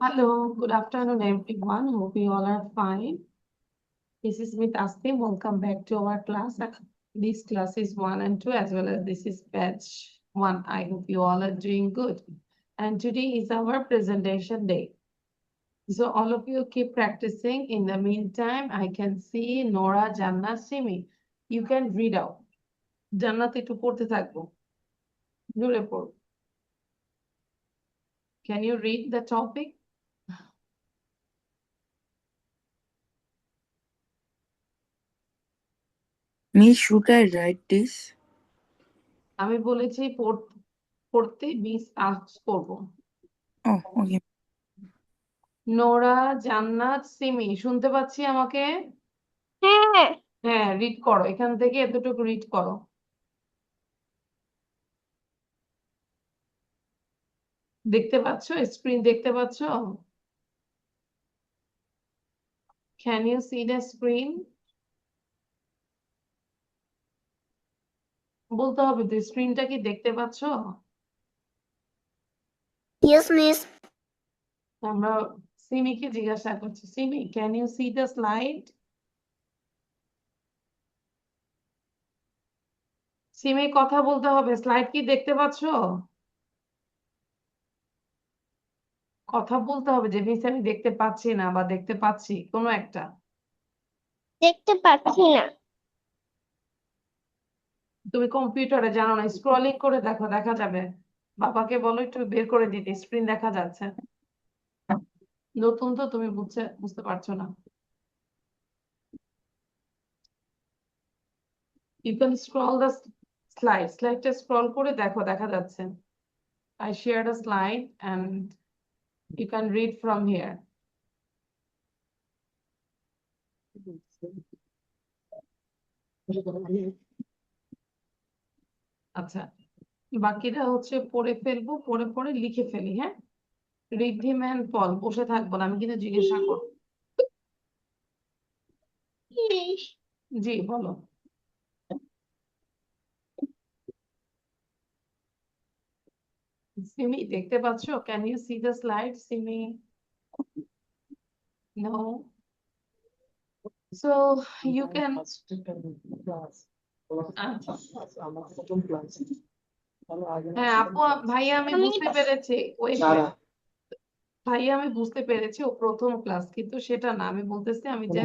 Hello, good afternoon, everyone. Hope you all are fine. This is Smith Astim. Welcome back to our class. This class is 1 and 2, as well as this is batch 1. I hope you all are doing good. And today is our presentation day. So all of you keep practicing. In the meantime, I can see Nora, Jannah, Simi. You can read out. Jannat একটু পড়তে থাকবো। জোরে পড়ো। Can you read the topic? Miss, should I write this? আমি বলেছি পড়তে miss ask করবো। Oh, okay. Nora, জান্নাত, সিমি শুনতে পাচ্ছি আমাকে? হ্যাঁ হ্যাঁ, রিড করো, এখান থেকে এতটুকু রিড করো। দেখতে পাচ্ছ? স্ক্রিন দেখতে পাচ্ছ? Can you see the screen? বলতে হবে তো, স্ক্রিনটা কি দেখতে পাচ্ছ? ইয়েস মিস আমরা সিমিকে জিজ্ঞাসা করছি, Simi can you see the slide? Simi কথা বলতে হবে, স্লাইড কি দেখতে পাচ্ছ? কথা বলতে হবে যে মিস আমি দেখতে পাচ্ছি না বা দেখতে পাচ্ছি, কোনো একটা। দেখতে পাচ্ছি না। তুমি কম্পিউটারে জানো না, স্ক্রলিং করে দেখো, দেখা যাবে। বাবাকে বলো একটু বের করে দিতে, স্ক্রিন দেখা যাচ্ছে। নতুন তো, তুমি বুঝতে পারছো না। ইউ ক্যান স্ক্রল দ্য স্লাইডটা স্ক্রল করে দেখো, দেখা যাচ্ছে। I shared a slide and you can read from here. আচ্ছা, বাকিটা হচ্ছে পড়ে ফেলবো, পড়ে লিখে ফেলি। হ্যাঁ, রিদ্ধিম এন্ড পল বসে থাকবো না, আমি কিন্তু জিজ্ঞাসা করবো। জি বলো। সিমি দেখতে পাচ্ছো? Can you see the slide, Simi? No. So you can হ্যাঁ আপু, ভাইয়া আমি বুঝতে পেরেছি। ওই ভাইয়া আমি বুঝতে পেরেছি ও প্রথম ক্লাস, কিন্তু সেটা না, আমি বলতেছি আমি যে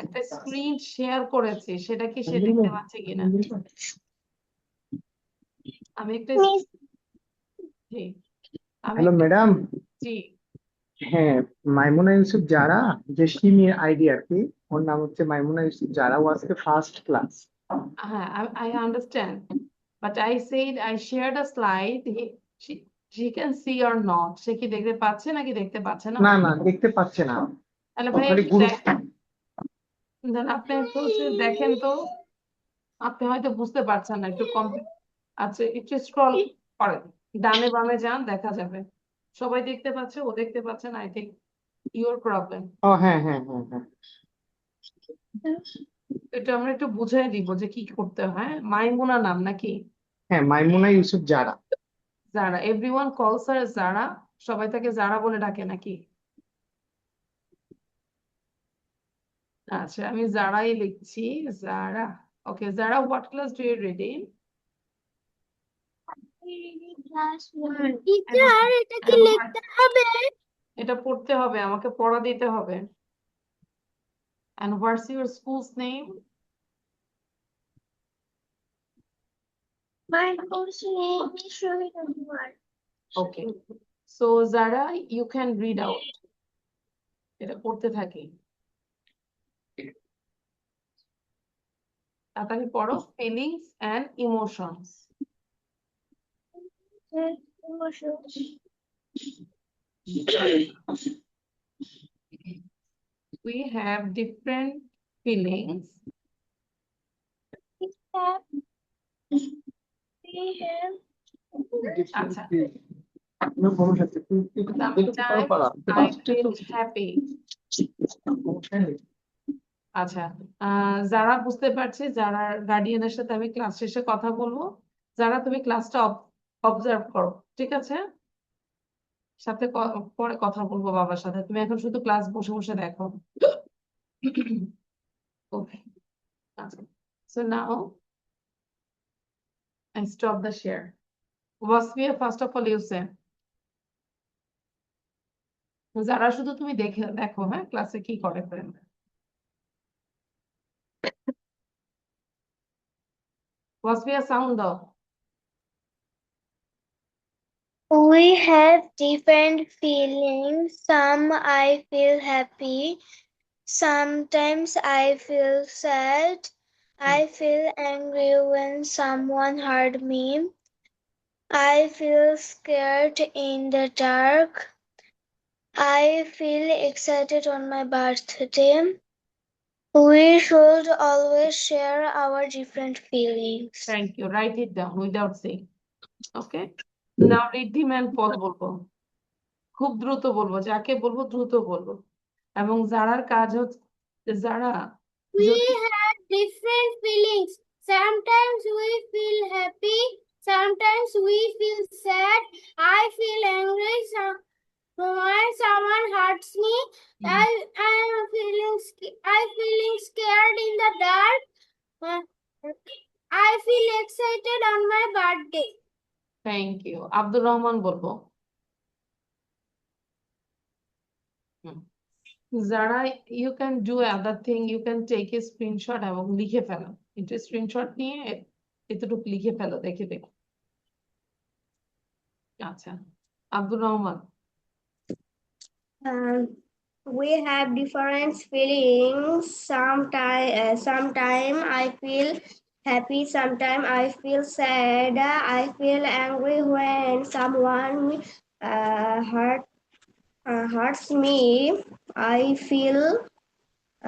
একটা স্ক্রিন শেয়ার করেছি, সেটা কি সে দেখতে পাচ্ছে কিনা। আমি একটা জি আমি হ্যালো ম্যাডাম। জি হ্যাঁ, মাইমুনা ইউসুফ যারা, যে সিমির আইডি আর কি, ওর নাম হচ্ছে মাইমুনা ইউসুফ যারা, ও আজকে ফার্স্ট ক্লাস। হ্যাঁ, I understand, but I said I shared a slide. She can see or not. সে কি দেখতে পাচ্ছে নাকি দেখতে পাচ্ছে না? না না, দেখতে পাচ্ছে না। তাহলে ভাই আপনার একটু গুরু আপনি একটু দেখেন তো, আপনি হয়তো বুঝতে পারছেন না, একটু কম। আচ্ছা, একটু স্ক্রল করেন, ডানে বামে যান, দেখা যাবে। সবাই দেখতে পাচ্ছে, ও দেখতে পাচ্ছে না। I think your problem. ও হ্যাঁ হ্যাঁ হ্যাঁ হ্যাঁ এটা আমরা একটু বুঝাই দিব যে কি করতে হয়। মাইমুনা নাম নাকি? হ্যাঁ, মাইমুনা ইউসুফ যারা। জারা, এভরিওয়ান কলস হার জারা। সবাই তাকে জারা বলে ডাকে নাকি? আচ্ছা, আমি জারাই লিখছি, Zara. Okay Zara, what class do you reading? Class 1 teacher এটা কি লিখতে হবে? এটা পড়তে হবে, আমাকে পড়া দিতে হবে। And what's your school's name? My course name is Shahid Anwar. Okay. So Zara, you can read out. এটা পড়তে থাকি। তাড়াতাড়ি পড়ো। Feelings and emotions. We have different feelings. আচ্ছা, sometimes I feel happy. আচ্ছা, যারা বুঝতে পারছে, যারা গার্ডিয়ানের সাথে আমি ক্লাস শেষে কথা বলবো। যারা তুমি ক্লাসটা অবজার্ভ করো, ঠিক আছে? সাথে পরে কথা বলবো বাবার সাথে, তুমি এখন শুধু ক্লাস বসে বসে দেখো। ওকে, আচ্ছা। So now I stop the share. Wasfiya, first of all you say. যারা শুধু তুমি দেখো, হ্যাঁ, ক্লাসে কি করে ফ্রেন্ড। Wasfiya, sound দাও। We have different feelings. Some I feel happy. Sometimes I feel sad. I feel angry when someone hurt me. I feel scared in the dark. I feel excited on my birthday. We should always share our different feelings. Thank you. Write it down without saying. Okay. Now রিদ্ধিম and পল বলবো, খুব দ্রুত বলবো, যাকে বলবো দ্রুত বলবো। এবং যারার কাজ হচ্ছে, যারা We যদি have different feelings. Sometimes we feel happy. Sometimes we feel sad. I feel angry when someone hurts me. I feeling scared in the dark. I feel excited on my birthday. Thank you. Abdur Rahman বলবো। যারা you can do other thing, you can take a screenshot এবং লিখে ফেলো, একটু screenshot নিয়ে এতটুকু লিখে ফেলো, দেখে দেখো। আচ্ছা, Abdur Rahman. We have different feelings. Sometime I feel happy. Sometime I feel sad. I feel angry when someone hurts me. I feel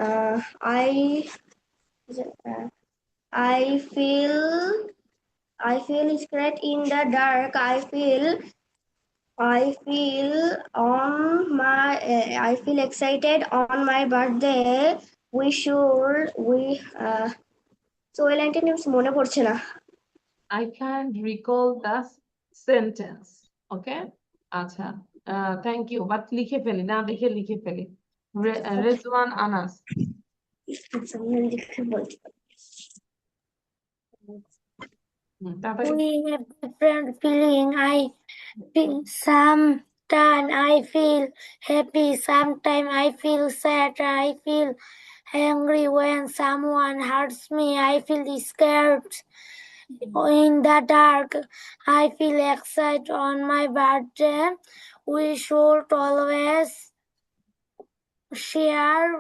uh, I I feel scared in the dark. I feel I feel excited on my birthday. So এই লাইনটা নিয়ে মনে পড়ছে না। I can't recall the sentence. Okay? আচ্ছা, thank you, but লিখে ফেলি, না দেখে লিখে ফেলি। রেজওয়ান আনাস। তাড়াতাড়ি। We have different feeling. I feel sometimes I feel happy. Sometimes I feel sad. I feel angry when someone hurts me. I feel scared in the dark. I feel excited on my birthday. We should always share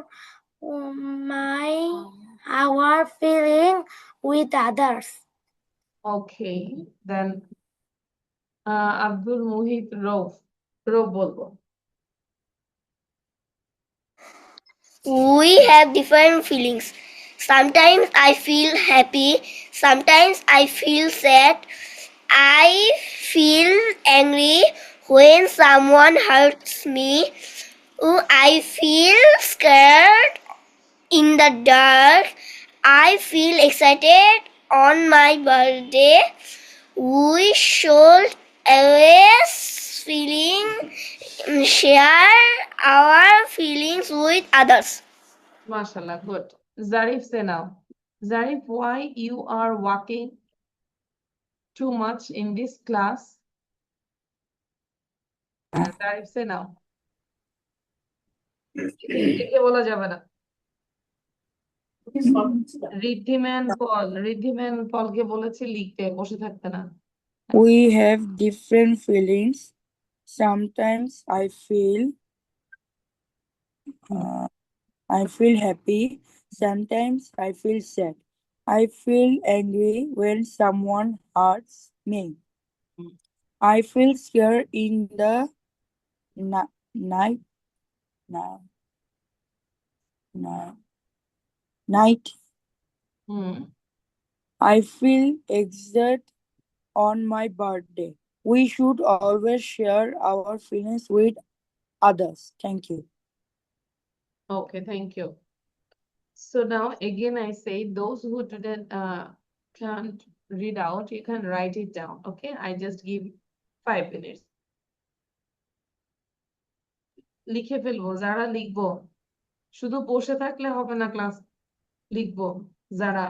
our feeling with others. Okay, then Abdul Muhith Rauf বলবো। We have different feelings. Sometimes I feel happy, sometimes I feel sad. I feel angry when someone hurts me. I feel scared in the dark. I feel excited on my birthday. We should always share our feelings with others. Mashallah, good. Zarif, say now. Zarif, why you are walking too much in this class? Zarif, say now. লিখে বলা যাবে না। রিদ্ধিম্যান পলকে বলেছে লিখতে, বসে থাকতে না। We have different feelings. Sometimes I feel happy. Sometimes I feel sad. I feel angry when someone hurts me. I feel scared in the night. Night. I feel excited on my birthday. We should always share our feelings with others. Thank you. Okay, thank you. So now again I say those who didn't can't read out, you can write it down. Okay, I just give 5 minutes. লিখে ফেলবো, যারা লিখবো, শুধু বসে থাকলে হবে না, class লিখবো যারা।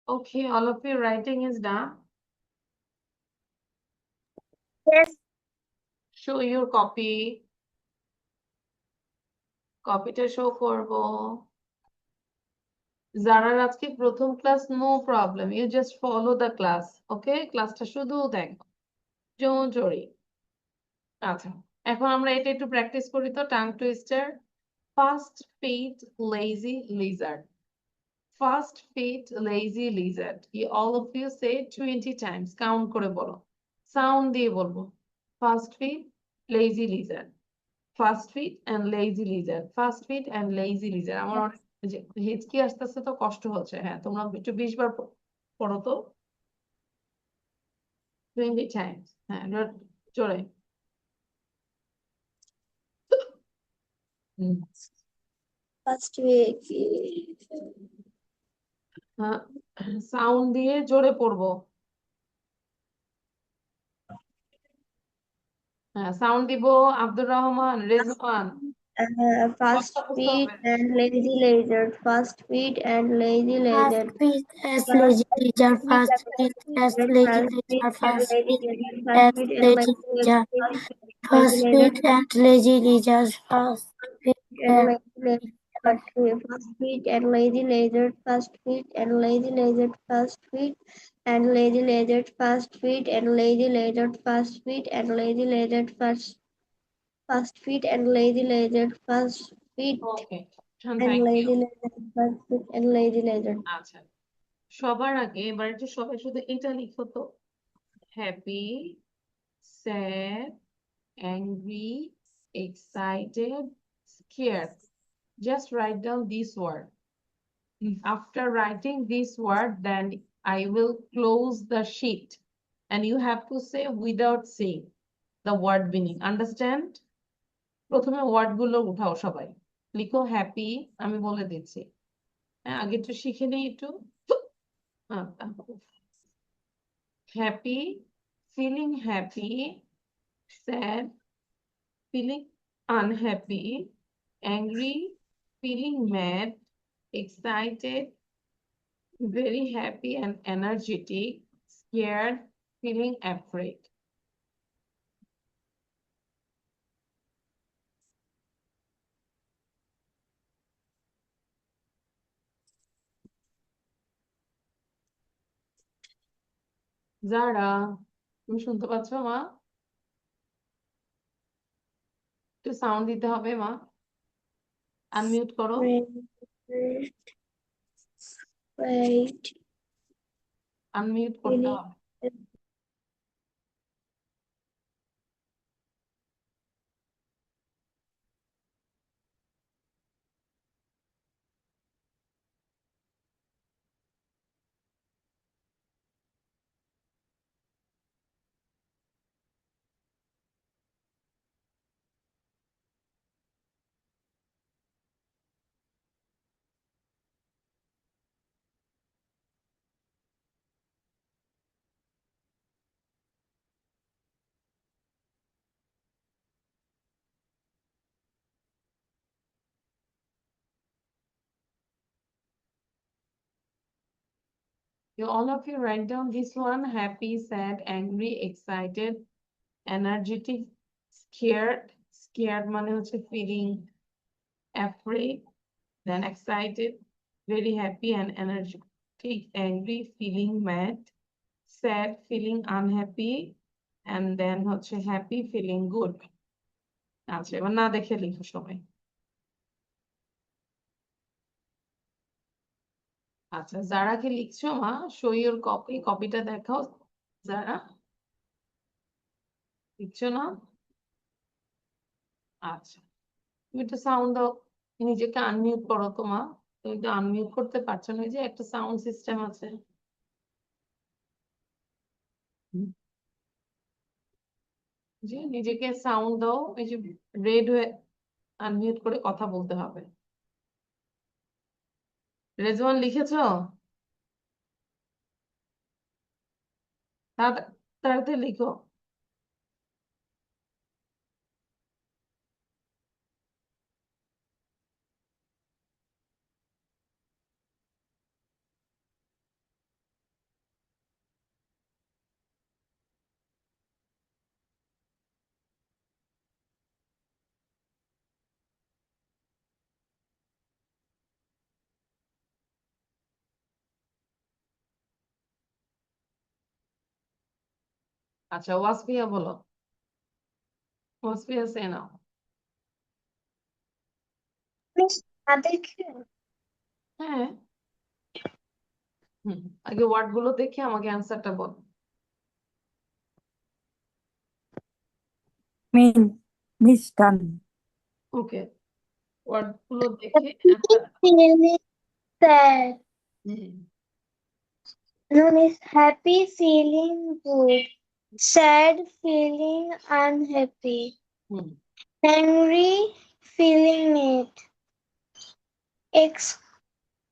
Okay, all of your writing is done. Yes. Show your copy. কপিটা শো করব। যারার আজকে প্রথম class, no problem, you just follow the class. Okay, ক্লাসটা শুধু দেখো, ডোন্ট ওয়ারি। আচ্ছা, এখন আমরা এটা একটু প্র্যাকটিস করি তো। Tongue twister, first fit lazy lizard, first fit lazy lizard. All of you say 20 times, count করে বলো, সাউন্ড দিয়ে বলবো। First fit lazy lizard, first fit and lazy lizard, first fit and lazy lizard. আমার অনেক হেঁচকি আসতেছে তো কষ্ট হচ্ছে। হ্যাঁ, তোমরা একটু 20 বার পড়ো তো, 20 টাইমস। হ্যাঁ, জোরে। First week. হ্যাঁ, সাউন্ড দিয়ে জোরে পড়বো। হ্যাঁ, সাউন্ড দিব। আব্দুর রহমান, রেজওয়ান, Fast কথা বুঝতে feet হবে। and lazy lizard. Fast feet and lazy Fast lizard. feet as Fast lazy feet lizard, fast and feet as lazy lazy lizard. lizard, Fast fast feet feet and as lazy lazy lizard. lizard, Fast fast feet feet and lazy lizard, fast feet and and lazy lizard. Fast feet and lazy lizard. Fast feet and lazy lizard. Fast feet and lazy lizard. Fast feet and lazy lizard. Fast feet and lazy lizard. Fast feet and lazy lizard. Fast feet. Okay, and Thank you. lazy lizard first feet and lazy lizard. আচ্ছা, সবার আগে এবার একটু সবাই শুধু এটা লিখো তো, happy, sad, angry, excited, scared. Just write down this word. After writing this word, then I will close the sheet and you have to say without saying the word meaning. Understand? প্রথমে word গুলো উঠাও সবাই, লিখো happy, আমি বলে দিচ্ছি। হ্যাঁ, আগে একটু শিখে নিই একটু। Happy, feeling happy, sad, feeling unhappy, angry, feeling mad, excited, very happy and energetic, scared, feeling afraid. যারা, তুমি শুনতে পাচ্ছ মা? একটু সাউন্ড দিতে হবে মা, আনমিউট করো। Wait, আনমিউট করতে হবে। All of you write down this one: happy, sad, angry, excited, energetic, scared. Scared মানে হচ্ছে feeling afraid, then excited, very happy and energetic, angry, feeling mad, sad, feeling unhappy, and then হচ্ছে happy, feeling good. আচ্ছা, এবার না দেখে লিখো সবাই। আচ্ছা, যারা কি লিখছো মা, show your copy, কপিটা দেখাও। যারা লিখছো না, আচ্ছা, তুমি একটু সাউন্ড দাও, নিজেকে আনমিউট করো তো মা, তুমি তো আনমিউট করতে পারছো না, ওই যে একটা সাউন্ড সিস্টেম আছে। যে নিজেকে সাউন্ড দাও, এই যে রেড হয়ে আনমিউট করে কথা বলতে হবে। রেজওয়ান লিখেছো? তাড়াতাড়ি লিখো। আচ্ছা, ওয়াসফিয়া বলো, ওয়াসফিয়া সে নাও। Miss, দেখে হ্যাঁ, আগে ওয়ার্ড গুলো দেখে আমাকে অ্যান্সারটা বল। Miss done. ওকে, ওয়ার্ড গুলো দেখে answer feeling sad. Hmm, No, Miss, happy feeling good. Sad feeling unhappy. Hmm, Angry feeling mad.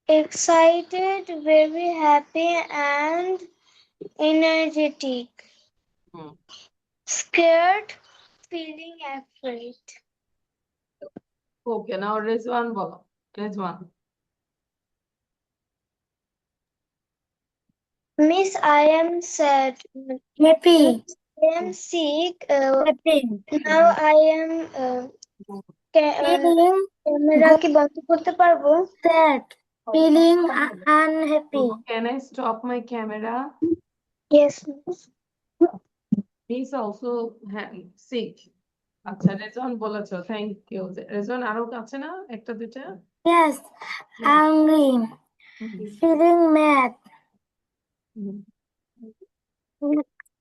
Excited, very happy and energetic. Hmm. Scared, feeling afraid. ওকে, নাও রেজওয়ান বলো, Rezwan. Miss, I am sad. Happy. I am sick. Happy. Now I am Feeling camera কি বন্ধ করতে পারবো? sad. Feeling unhappy. Can I stop my camera? Yes, Miss. He's also sick. আচ্ছা, রেজওয়ান বলেছো, thank you. Rezwan আরো আছে না, একটা দুইটা? Yes, angry, feeling mad,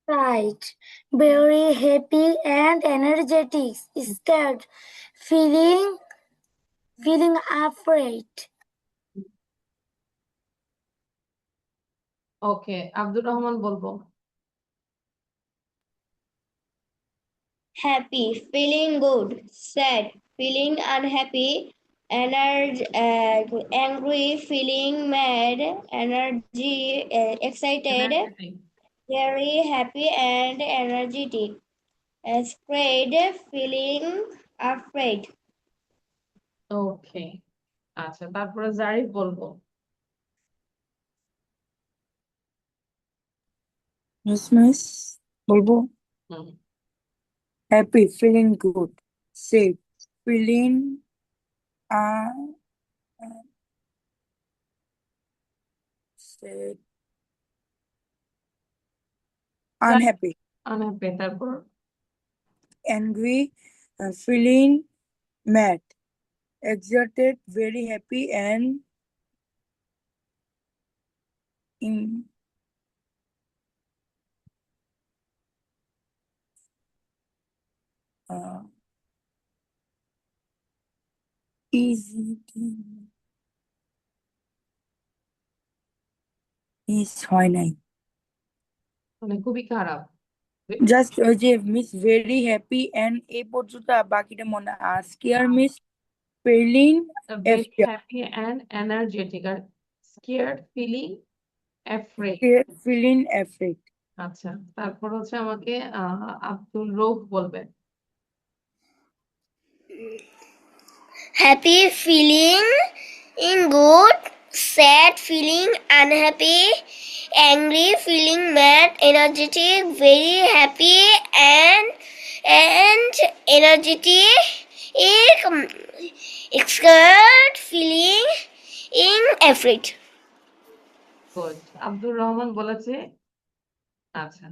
right, very happy and energetic, scared, feeling afraid. ওকে, আব্দুর রহমান বলবো। Happy, feeling good. Sad, feeling unhappy. Angry, feeling mad. Excited, Energetic. very happy and energetic. Scared, feeling afraid. ওকে, আচ্ছা, তারপরে জারিফ বলবো। Miss বলবো হুম, happy, feeling good, sad, feeling uh, sad, unhappy, unhappy, তারপর angry, feeling mad, excited, very happy, and in uh, easy is হয় নাই মানে খুবই খারাপ। জাস্ট ওই যে মিস ভেরি হ্যাপি এন্ড এই পর্যন্ত বাকিটা মনে আজকে আর miss feeling Very happy and energetic, আর scared, feeling afraid। Feeling effect আচ্ছা, তারপর হচ্ছে আমাকে আব্দুল রৌফ বলবে। Happy, feeling good, sad, feeling unhappy, angry, feeling mad, energetic, very happy and energetic, scared, feeling afraid. Good, Abdur Rahman বলেছে। আচ্ছা,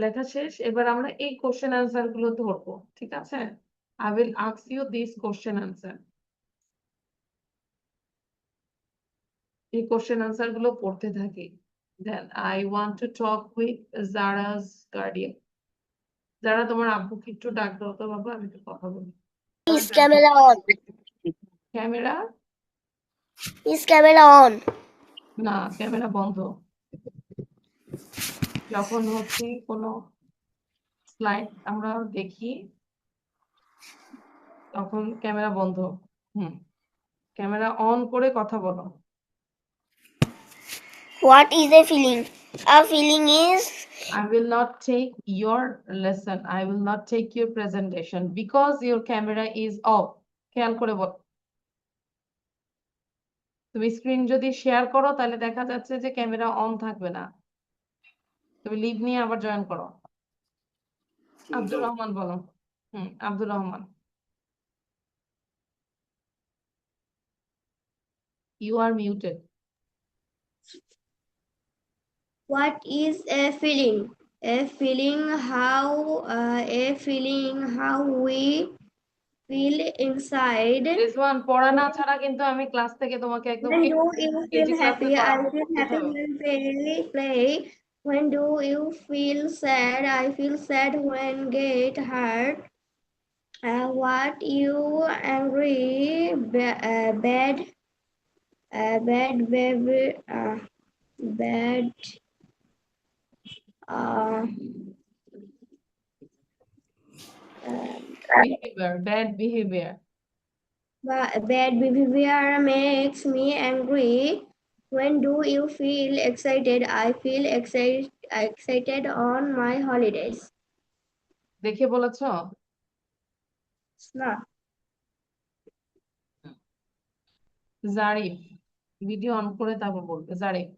লেখা শেষ। এবার আমরা এই কোশ্চেন আনসার গুলো ধরবো, ঠিক আছে? I will ask you this question answer. এই কোশ্চেন আনসার গুলো পড়তে থাকি। Then I want to talk with Zara's guardian. যারা, তোমার আব্বুকে একটু ডাক দাও তো বাবা, আমি একটু কথা বলি। Is camera on? Camera? Is camera on? না, ক্যামেরা বন্ধ। যখন হচ্ছে কোনো স্লাইড আমরা দেখি তখন ক্যামেরা বন্ধ। ক্যামেরা অন করে কথা বলো। What is a feeling? A feeling is I will not take your lesson. I will not take your presentation because your camera is off. খেয়াল করে বল। তুমি স্ক্রিন যদি শেয়ার করো তাহলে দেখা যাচ্ছে যে ক্যামেরা অন থাকবে না। তুমি লিভ নিয়ে আবার জয়েন করো। আব্দুর রহমান বলো। Abdur Rahman, you are muted. What is a feeling? A feeling how we feel inside. Rizwan, পড়া না ছাড়া কিন্তু আমি ক্লাস থেকে তোমাকে একদম When do you KG feel ক্লাসে happy? I পড়াবো, feel পড়তে happy হবে। when play. When do you feel sad? I feel sad when get hurt. What you angry? Bad baby. Bad. Behavior, bad behavior. Bad behavior makes me angry. When do you feel excited? I feel excited on my holidays. দেখে বলেছ? না, Zarif, video on করে তারপর বলবে। জারিফ,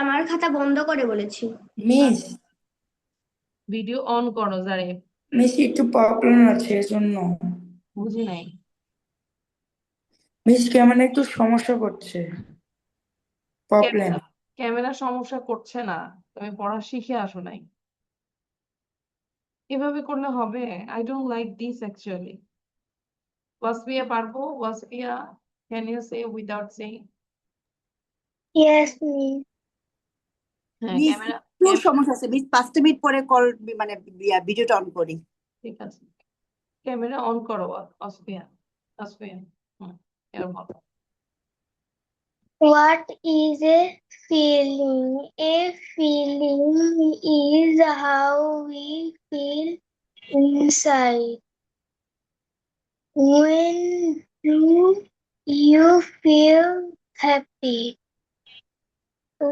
আমার খাতা বন্ধ করে বলেছি। মিস ভিডিও অন করো জারিফ। মিস একটু প্রবলেম আছে এজন্য বুঝি নাই। মিস ক্যামেরা একটু সমস্যা করছে প্রবলেম ক্যামেরা সমস্যা করছে না, তুমি পড়া শিখে আসো নাই। এভাবে করলে হবে? I don't like this actually. Wasfia পারবো? Wasfia, can you say without saying? Yes, miss. হ্যাঁ, মিস ক্যামেরা একটু সমস্যা আছে মিস 5 মিনিট পরে কল মানে ভিডিওটা অন করি। ঠিক আছে, ক্যামেরা অন করো ওয়াসফিয়া। ওয়াসফিয়া, এবার বলো। What is a feeling? A feeling is how we feel inside. When do you feel happy?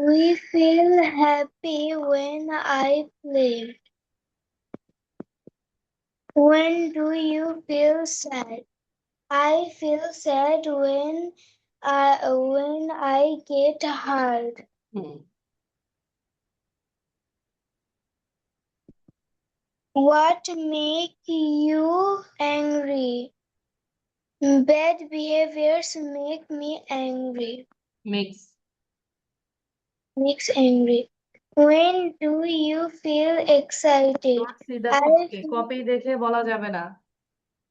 We feel happy when I play. When do you feel sad? I feel sad when I get hurt. Hmm, What make you angry? Bad behaviors make me angry. Mix. Makes angry. When do you feel excited? See the I copy, feel- copy দেখে বলা যাবে না।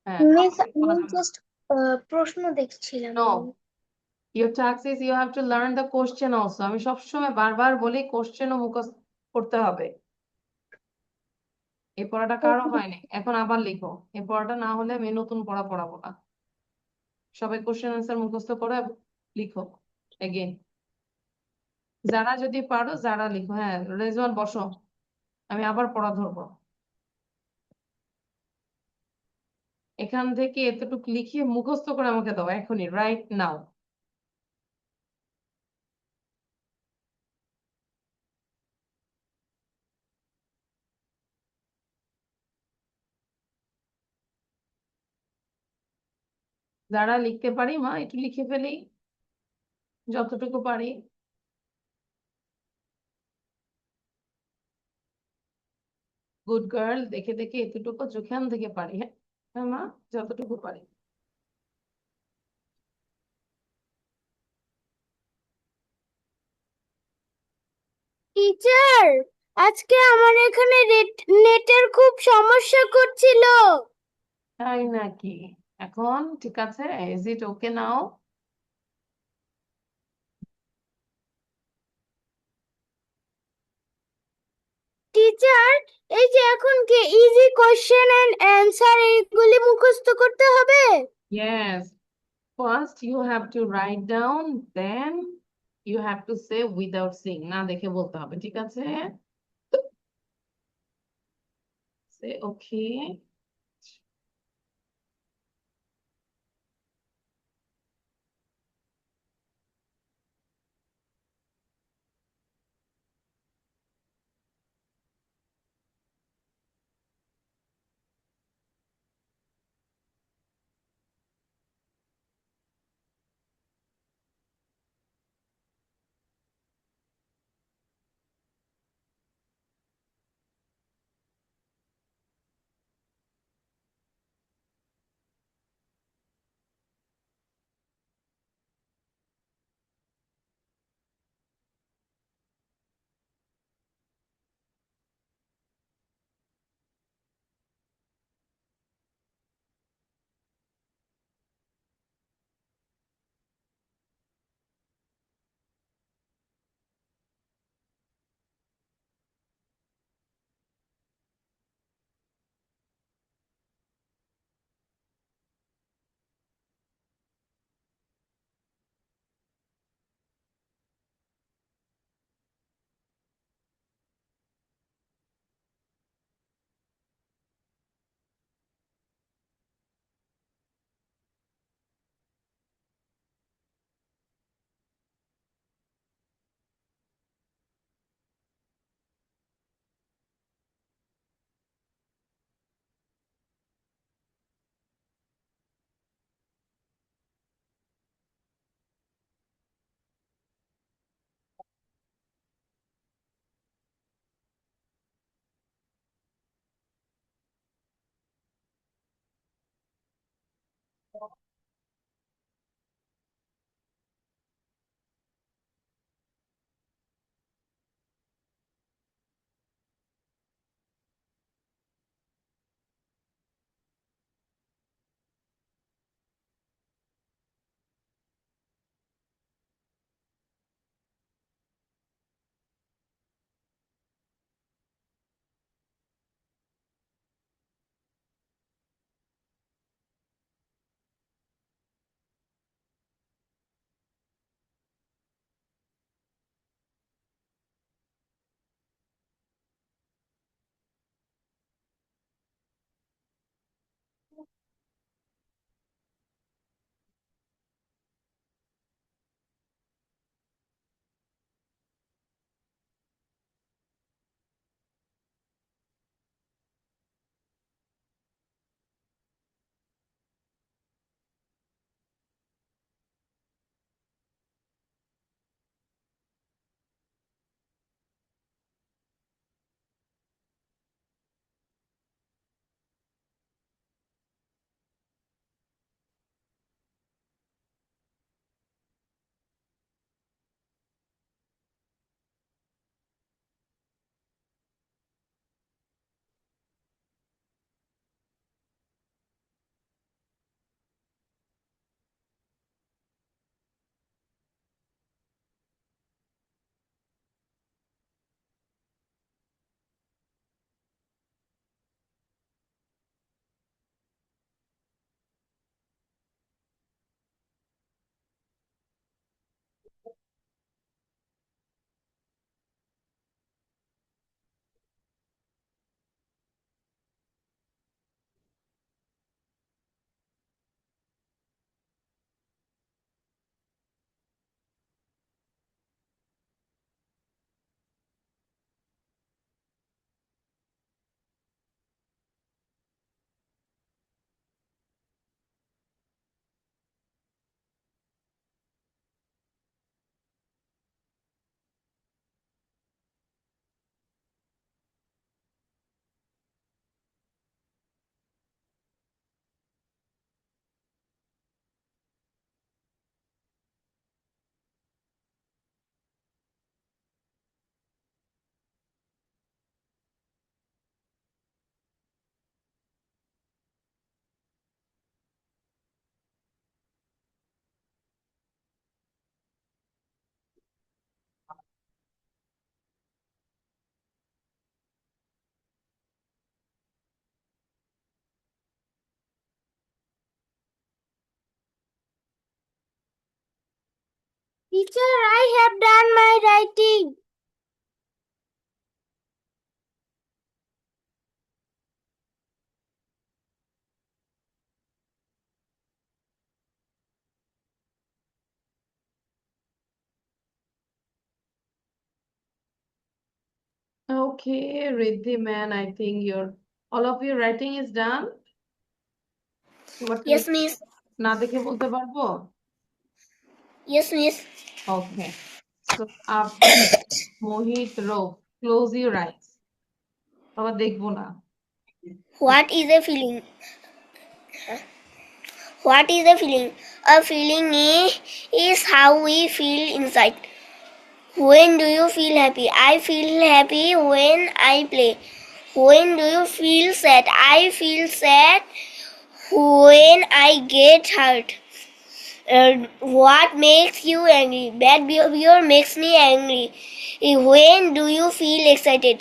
হ্যাঁ, Miss, copy বলা আমি যাবে না। just প্রশ্ন দেখছিলাম। No, your task is you have to learn the question also. আমি সবসময় বারবার বলি কোশ্চেনও মুখস্থ করতে হবে। এই পড়াটা কারো হয়নি, এখন আবার লিখো। এই পড়াটা না হলে আমি নতুন পড়া পড়াবো না। সবাই কোশ্চেন আনসার মুখস্থ করে লিখো এগেইন। যারা যদি পারো যারা লিখো। হ্যাঁ, রেজওয়ান বসো, আমি আবার পড়া ধরবো। এখান থেকে এতটুকু লিখিয়ে মুখস্থ করে আমাকে দাও এখনই, রাইট নাও। যারা লিখতে পারি মা একটু লিখে ফেলি যতটুকু পারি। গুড গার্ল, দেখে দেখে এতটুকু যেখান থেকে পারি। হ্যাঁ হ্যাঁ মা, যতটুকু পারি। টিচার, আজকে আমার এখানে নেটের খুব সমস্যা করছিল। তাই নাকি? এখন ঠিক আছে, is it okay now? Teacher, এই যে এখন কি ইজি কোশ্চেন এন্ড অ্যানসার এইগুলি মুখস্থ করতে হবে? Yes, first you have to write down, then you have to say without seeing, না দেখে বলতে হবে, ঠিক আছে? Say okay. Teacher, I have done my writing. Okay, Riddhi man, I think all of your writing is done. Yes, miss. না দেখে বলতে পারবো? Yes, miss. Okay. So after Mohit Row, close your eyes. আবার দেখবো না। What is a feeling? What is a feeling? A feeling is how we feel inside. When do you feel happy? I feel happy when I play. When do you feel sad? I feel sad when I get hurt. What makes you angry? Bad behavior makes me angry. When do you feel excited?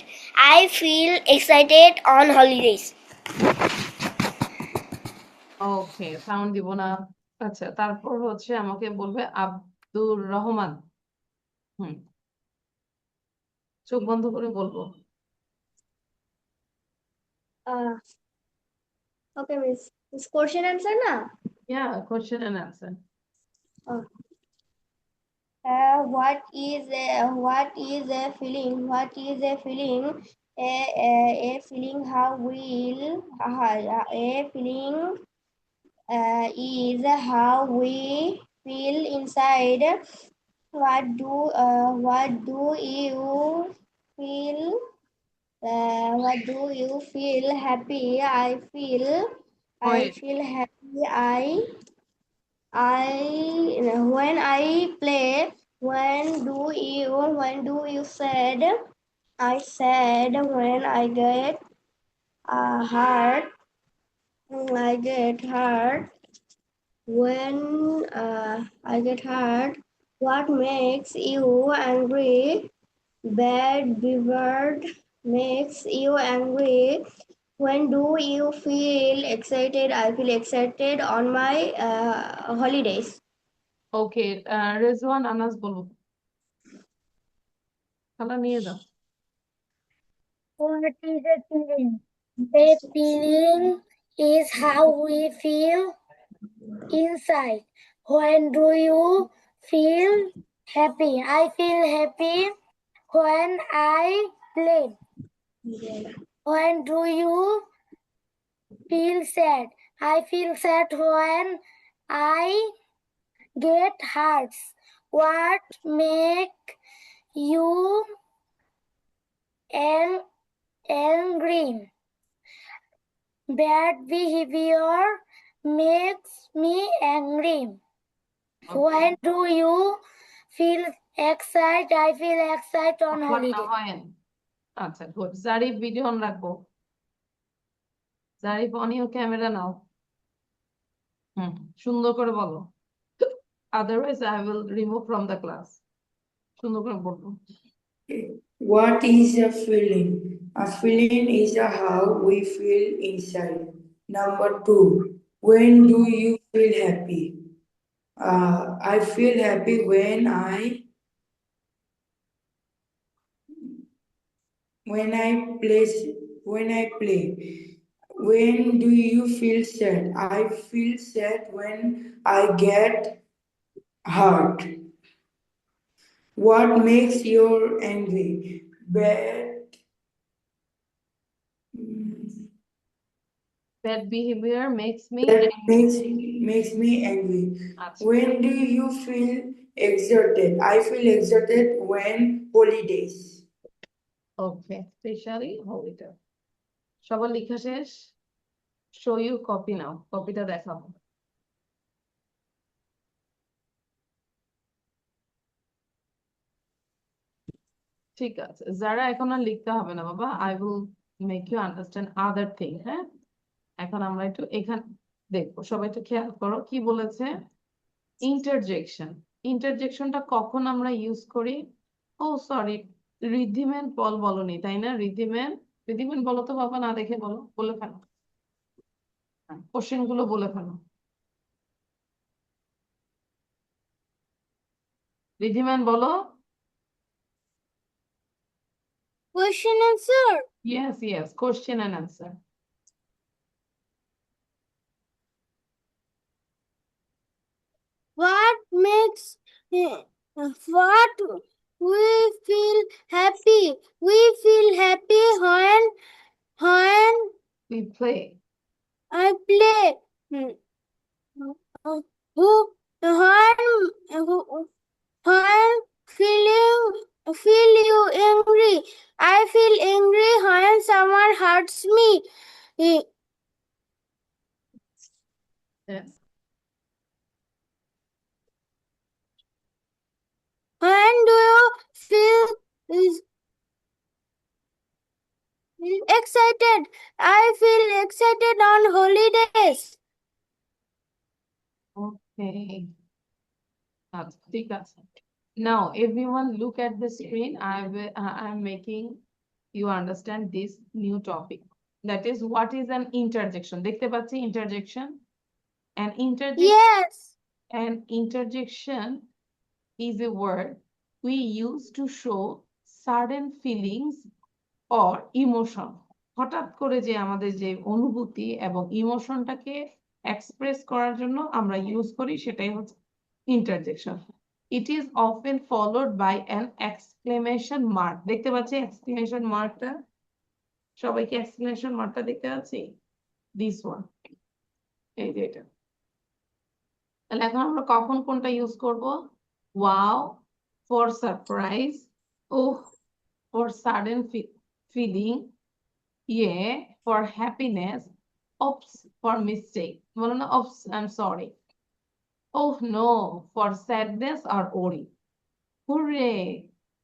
I feel excited on holidays. Okay, sound দিব না। আচ্ছা, তারপর হচ্ছে আমাকে বলবে আব্দুর রহমান। হুম, চোখ বন্ধ করে বলবো। Okay, miss. This question answer na? Yeah, question and answer. What is a feeling? What is a feeling? A feeling how will a feeling is how we feel inside. What do you feel? What do you feel happy? I feel Wait. happy. When I play. When do you said? I said when I get hurt. I get hurt. When I get hurt. What makes you angry? Bad behavior makes you angry. When do you feel excited? I feel excited on my holidays. ওকে, রেজওয়ান আনাস বলবো। খালা নিয়ে যাও। What is a feeling? A feeling is how we feel inside. When do you feel happy? I feel happy when I play. When do you feel sad? I feel sad when I get hurt. What make you angry? Bad behavior makes me angry. When do you feel excited? I feel excited on holiday. আচ্ছা, good. Zarif video on রাখবো। Zarif on your camera নাও। হুম, সুন্দর করে বলো। Otherwise I will remove from the class. সুন্দর করে বলবো। What is a feeling? A feeling is how we feel inside. Number 2. When do you feel happy? I feel happy when I play. When do you feel sad? I feel sad when I get hurt. What makes you angry? Bad behavior makes me That angry. makes me angry. আচ্ছা, When do you feel exerted? I feel exerted when holidays. Okay, specially holiday. সবার লেখা শেষ? Show you copy নাও, কপিটা দেখাবো। ঠিক আছে, যারা এখন আর লিখতে হবে না বাবা, I will make you understand other thing. হ্যাঁ, এখন আমরা একটু এখানে দেখবো। সবাই একটু খেয়াল করো কি বলেছে। ইন্টারজেকশন। ইন্টারজেকশনটা কখন আমরা ইউজ করি? ও সরি, রিদ্ধিমেন পল বলনি, তাই না? রিদ্ধিমেন বলো তো বাবা, না দেখে বলো, বলে ফেলো। কোশ্চেন গুলো বলে ফেলো। রিধিমান বলো। Question answer. Yes, question and answer. What makes what we feel happy? We feel happy when We play. I play. Who when feel you angry? I feel angry when someone hurts me. Yes. When do you feel is excited? I feel excited on holidays. Okay. ঠিক আছে. Now, everyone look at the screen. I'm making you understand this new topic. That is, what is an interjection? দেখতে পাচ্ছি interjection? Yes. An interjection is a word we use to show certain feelings or emotion. হঠাৎ করে যে আমাদের যে অনুভূতি এবং ইমোশনটাকে express করার জন্য আমরা ইউজ করি সেটাই হচ্ছে interjection. It is often followed by an exclamation mark. দেখতে পাচ্ছি exclamation markটা? সবাই কি exclamation markটা দেখতে পাচ্ছি? This one. এই যে এটা। তাহলে এখন আমরা কখন কোনটা ইউজ করব? Wow, for surprise. Oh, for sudden feeling. Yeah, for happiness. Oops, for mistake. বলো না, oops, I'm sorry. Oh no, for sadness or worry. Hooray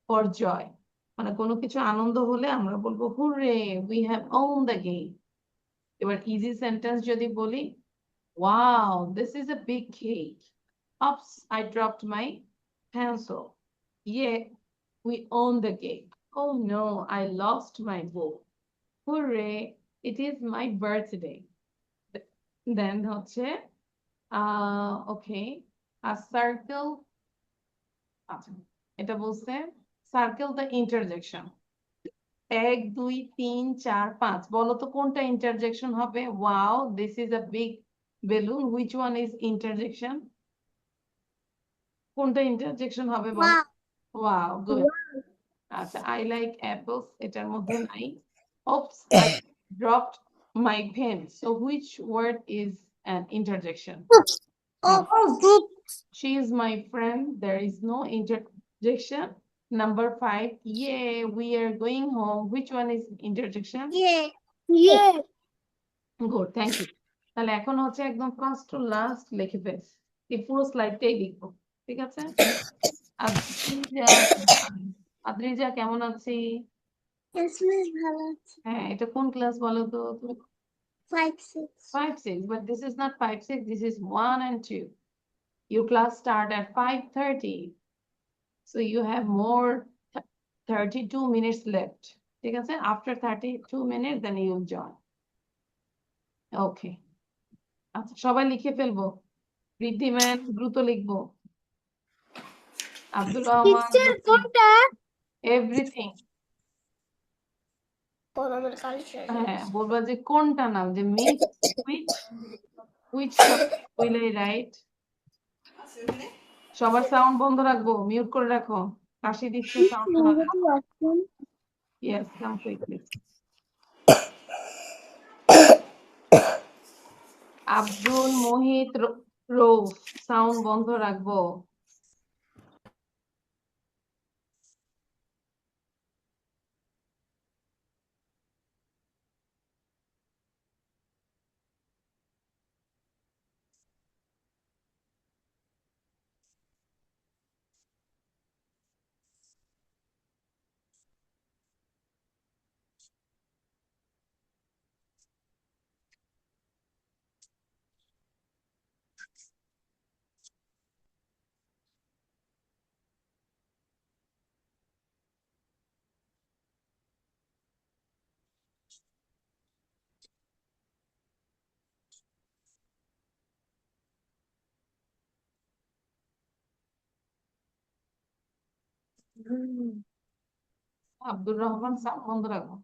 for joy, মানে কোনো কিছু আনন্দ হলে আমরা বলবো hooray we have won the game. এবার ইজি সেন্টেন্স যদি বলি, wow this is a big cake, oops I dropped my pencil, yay we won the cake, oh no I lost my book, hooray it is my birthday. Then হচ্ছে okay, আ circle, আচ্ছা এটা বলছে circle the interjection. 1 2 3 4 5 বলো তো কোনটা interjection হবে? Wow this is a big balloon, which one is interjection? কোনটা interjection হবে বলো? Wow good. আচ্ছা আই লাইক অ্যাপলস এটার মধ্যে নাই। Oops I dropped my pen, so which word is an interjection? She is my friend. There is no interjection. Number 5. Yeah, we are going home. Which one is interjection? Yeah. Good, thank you. তাহলে এখন হচ্ছে একদম first to last লিখে ফেলছি। এই পুরো স্লাইডটাই লিখবো। ঠিক আছে? আদ্রিজা, আদ্রিজা কেমন আছি? Yes, miss, ভালো আছি। হ্যাঁ, এটা কোন ক্লাস বলো তো তুমি? 5, 6. 5 6, but this is not 5 6, this is 1 and 2. Your class start at 5:30. So you have more 32 minutes left. ঠিক আছে? After 32 minutes, then you will join. Okay. আচ্ছা, সবাই লিখে ফেলবো। ঋদ্ধিমান দ্রুত লিখবো। আব্দুর রহমান Picture কোনটা? এভরিথিং। আমাদের কালচার। হ্যাঁ, বলবা যে কোনটা নাম, যে meet which will I write? সবার সাউন্ড বন্ধ রাখবো, মিউট করে রাখো। কাশি দিচ্ছে, সাউন্ড হবে। Yes, come quickly. আব্দুল মোহিত রৌফ, সাউন্ড বন্ধ রাখবো। আব্দুর রহমান সাউন্ড বন্ধ রাখো।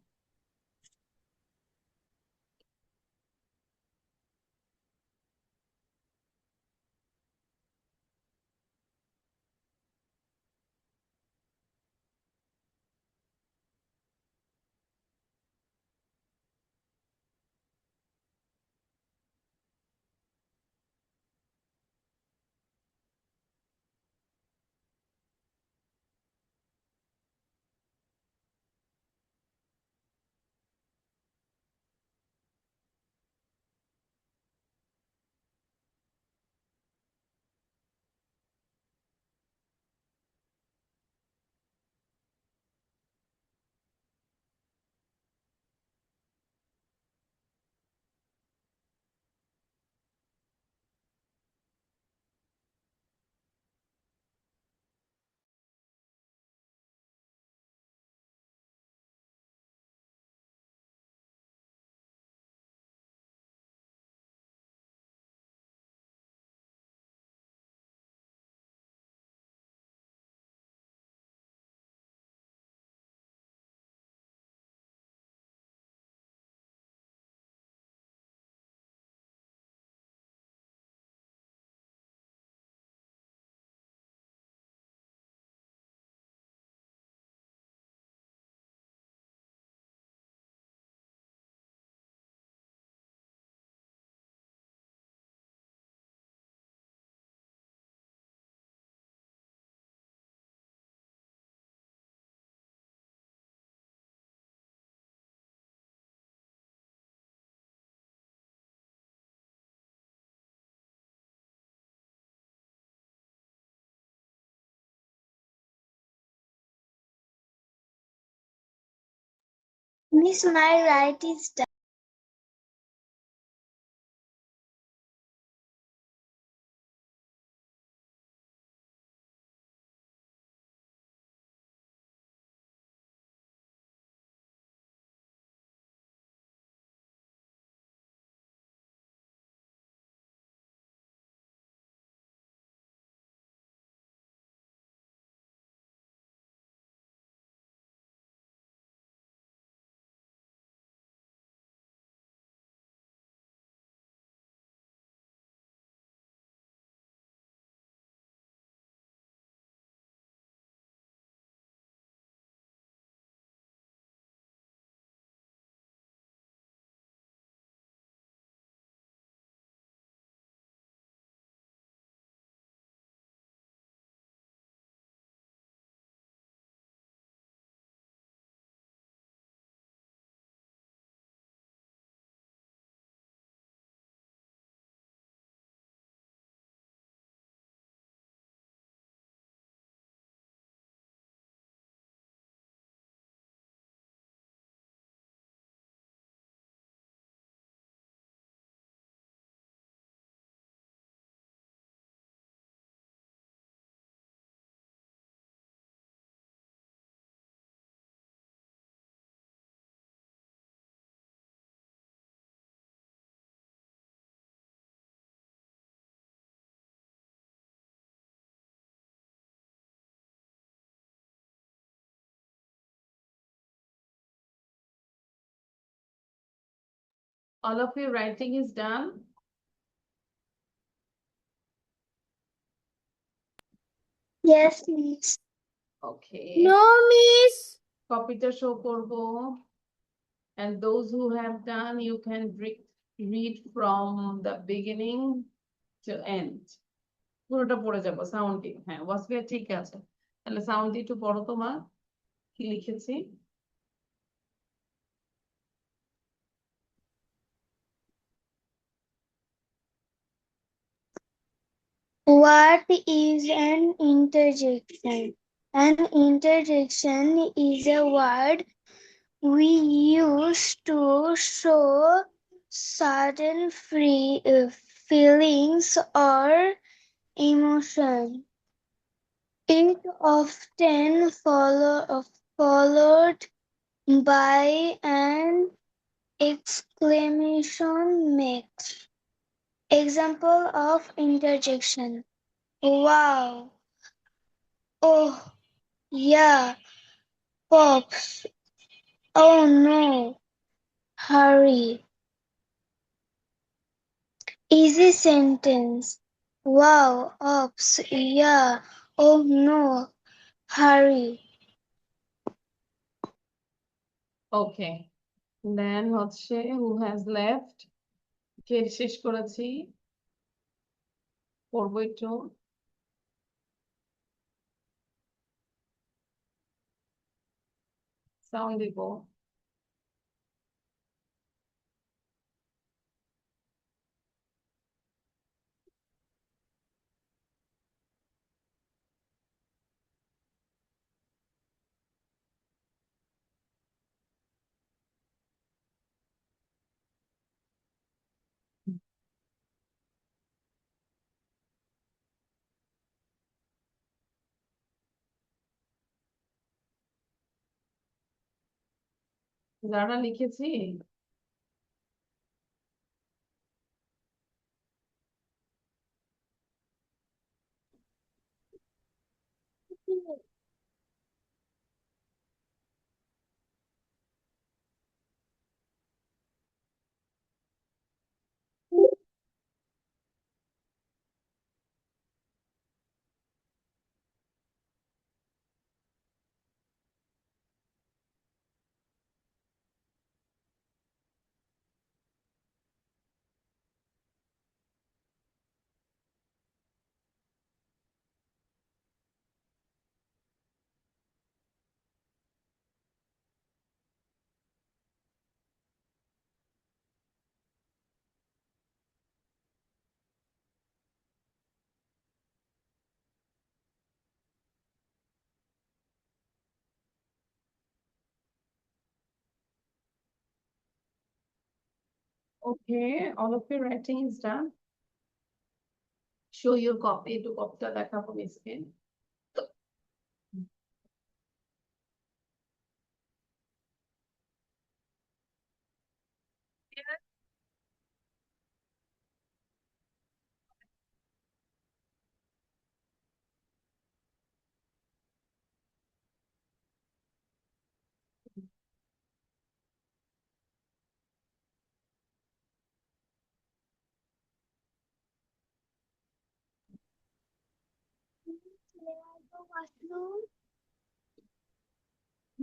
Miss, my right is done. All of your writing is done. Yes, Miss. Okay. No, Miss. কপিটা শো করব, and those who have done, you can read from the beginning to end. পুরোটা পড়ে যাবো sounding. হ্যাঁ, ওয়াসফিয়া ঠিক আছে, তাহলে sound একটু পড়ো তোমার কি লিখেছি। What is an interjection? An interjection is a word we use to show certain feelings or emotion. It often followed by an exclamation mark. Example of interjection. Wow. Oh, Yeah, Pops. Oh no, hurry. Easy sentence. Wow, Ops. Yeah, oh no, hurry. Okay. Then হচ্ছে who has left? কে শেষ করেছি? পড়বো একটু। Sound দিব। যারা লিখেছি Okay, all of your writing is done. Show your copy, একটু কপিটা দেখাবো মিসকে।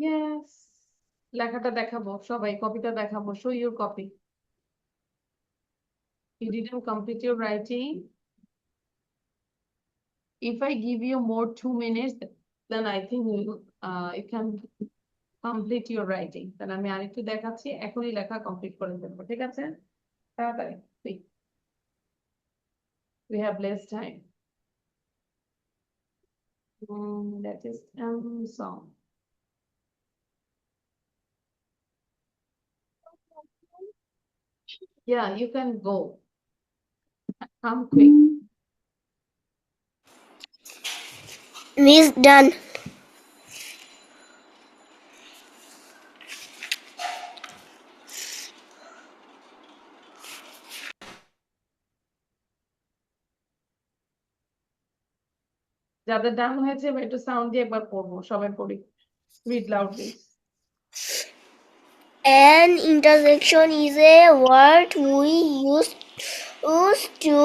Yes. লেখাটা দেখাবো সবাই, কপিটা দেখাবো। Show your copy. You didn't complete your writing. If I give you more 2 minutes, then I think you can complete your writing. তাহলে আমি আরেকটু দেখাচ্ছি, এখনই লেখা কমপ্লিট করে দেবো, ঠিক আছে? তাড়াতাড়ি, quick. We have less time. That is song. Yeah, you can go. Come quick. Miss done. যাদের ডান হয়েছে এবার একটু সাউন্ড দিয়ে একবার পড়বো, সবাই পড়ি। Read loudly. An intersection is a word we use to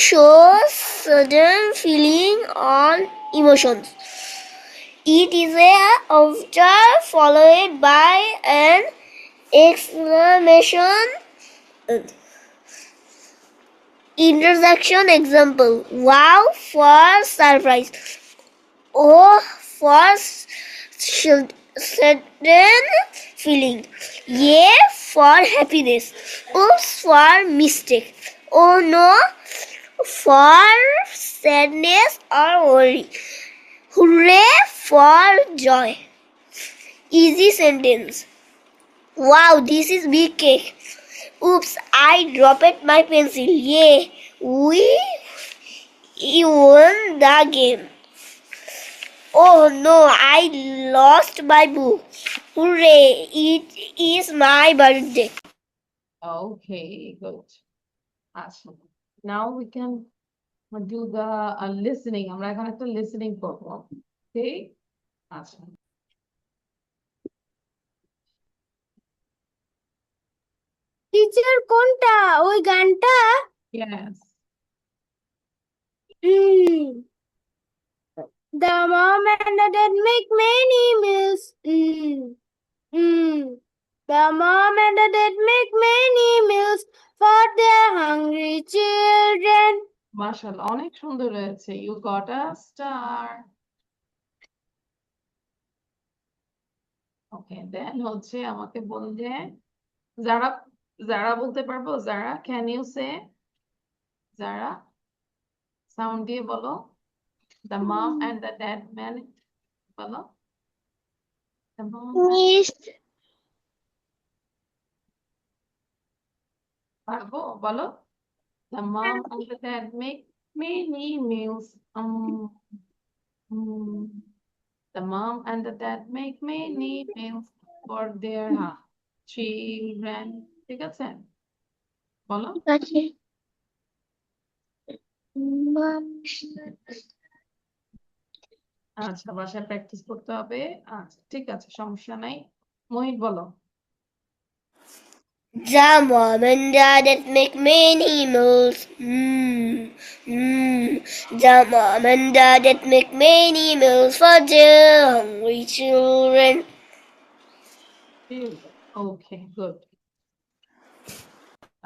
show certain feeling or emotions. It is a object followed by an exclamation. Intersection example: wow for surprise, oh for sudden feeling, yeah for happiness, oops for mistake, oh no for sadness or worry, hooray for joy. Easy sentence: wow, this is big cake. Oops, I dropped my pencil. Yeah, we won the game. Oh no, I lost my book. Hooray, it is my birthday. Okay, good. Awesome. Now we can do the listening. আমরা এখন একটা listening করবো। Okay? আচ্ছা। Teacher কোনটা ওই গানটা? Yes. The mom and the dad make many meals. The mom and the dad make many meals for their hungry children. মাশাআল্লাহ, অনেক সুন্দর হয়েছে। You got a star. Okay, then হচ্ছে আমাকে বললে যারা যারা বলতে পারবো? যারা, can you say? যারা সাউন্ড দিয়ে বলো। The mom and the dad man, বলো। The mom Miss পারবো, বলো। The mom and the dad make many meals. The mom and the dad make many meals for their children. ঠিক আছে, বলো। আছে। আচ্ছা, বাসায় প্র্যাকটিস করতে হবে। আচ্ছা, ঠিক আছে, সমস্যা নাই। মোহিত, বলো। The mom and dad make many meals. The mom and dad make many meals for their hungry children. Okay, good.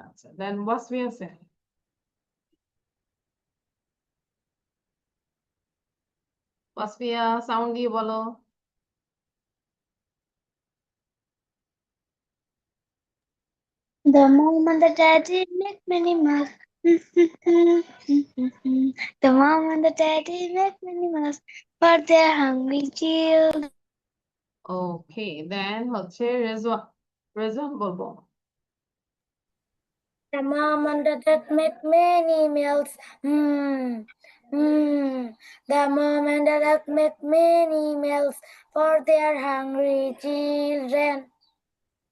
আচ্ছা, then what's we are saying? Wasfia sound দিয়ে বলো। The mom and the daddy make many meals. The mom and the daddy make many meals for their hungry children. ওকে, দেন হচ্ছে রেজওয়ান। রেজওয়ান বলবো। The mom and the dad make many meals. The mom and the dad make many meals for their hungry children.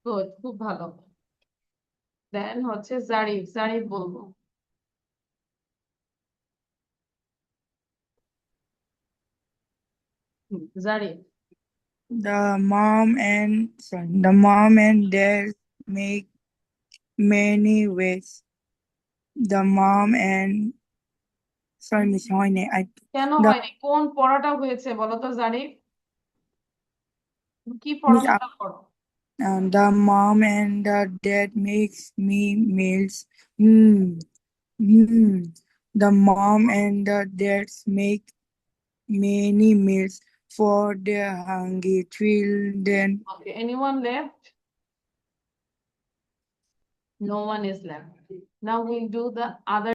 Good, খুব ভালো। দেন হচ্ছে জারিফ। জারিফ বলবো। Zarif. The mom and dad make many ways. The mom and sorry, Miss Hoyne, কেন the হয়নি? কোন পড়াটা হয়েছে বলো তো জারিফ? কি Miss পড়াশোনা করো? the mom and the dad makes me meals. The mom and the dad make many meals for their hungry children. Okay, anyone left? No one is left. Now we'll do the other